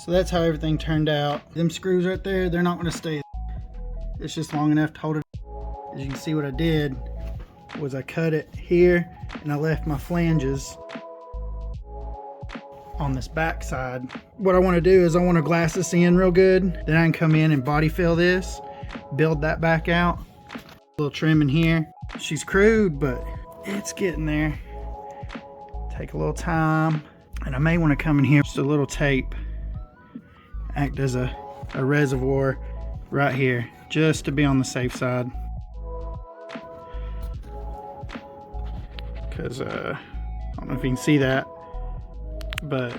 So that's how everything turned out. Them screws right there, they're not going to stay. It's just long enough to hold it. As you can see, what I did was I cut it here and I left my flanges on this back side. What I want to do is I want to glass this in real good. Then I can come in and body fill this, build that back out. A little trim in here. She's crude, but it's getting there. Take a little time. And I may want to come in here, just a little tape, act as a reservoir right here, just to be on the safe side. Because I don't know if you can see that, but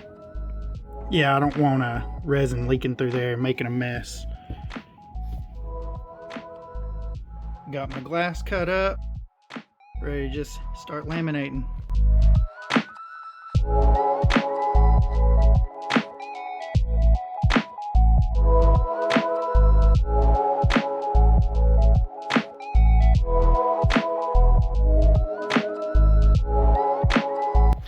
yeah, I don't want resin leaking through there and making a mess. Got my glass cut up, ready to just start laminating.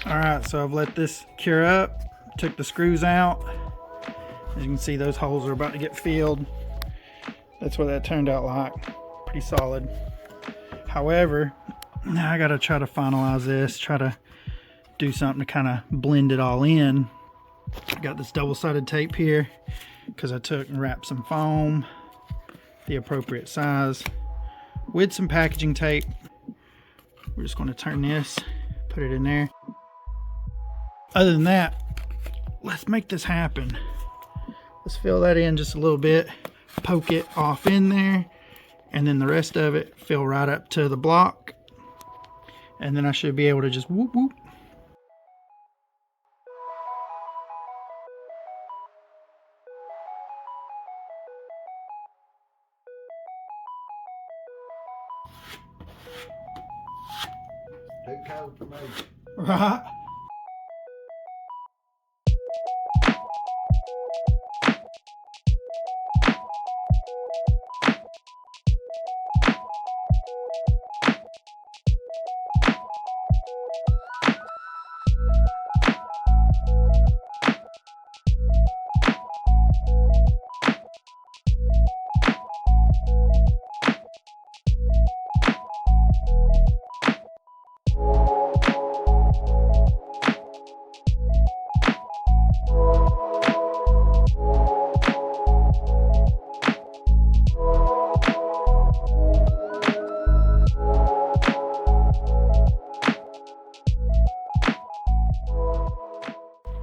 Alright, so I've let this cure up, took the screws out. As you can see, those holes are about to get filled. That's what that turned out like. Pretty solid. However, now I gotta try to finalize this, try to do something to kind of blend it all in. I got this double-sided tape here because I took and wrapped some foam, the appropriate size, with some packaging tape. We're just going to turn this, put it in there. Other than that, let's make this happen. Let's fill that in just a little bit, poke it off in there, and then the rest of it fill right up to the block. And then I should be able to just whoop whoop. Too cold for me. Right.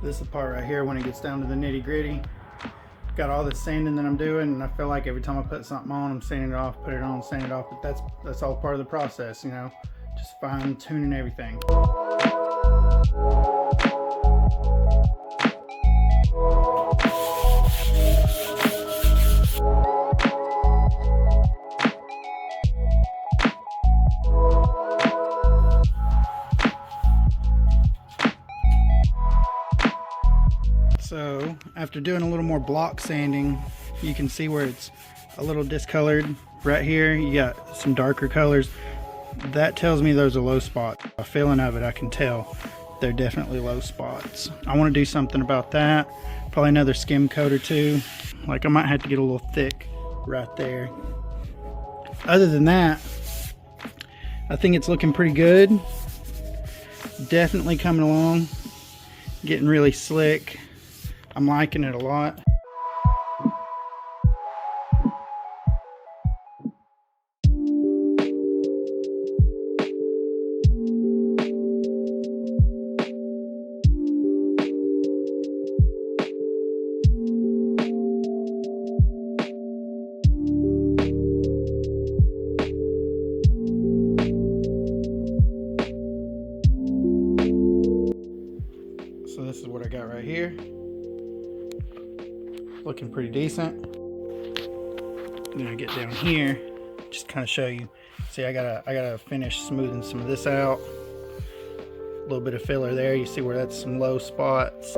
This is the part right here when it gets down to the nitty gritty. Got all this sanding that I'm doing, and I feel like every time I put something on, I'm sanding it off, put it on, sand it off, but that's all part of the process, you know, just fine tuning everything. So after doing a little more block sanding, you can see where it's a little discolored right here. You got some darker colors. That tells me there's a low spot. A feeling of it, I can tell they're definitely low spots. I want to do something about that. Probably another skim coat or two. Like I might have to get a little thick right there. Other than that, I think it's looking pretty good. Definitely coming along, getting really slick. I'm liking it a lot. So this is what I got right here. Looking pretty decent. Then I get down here, just kind of show you. See, I gotta finish smoothing some of this out. A little bit of filler there. You see where that's some low spots.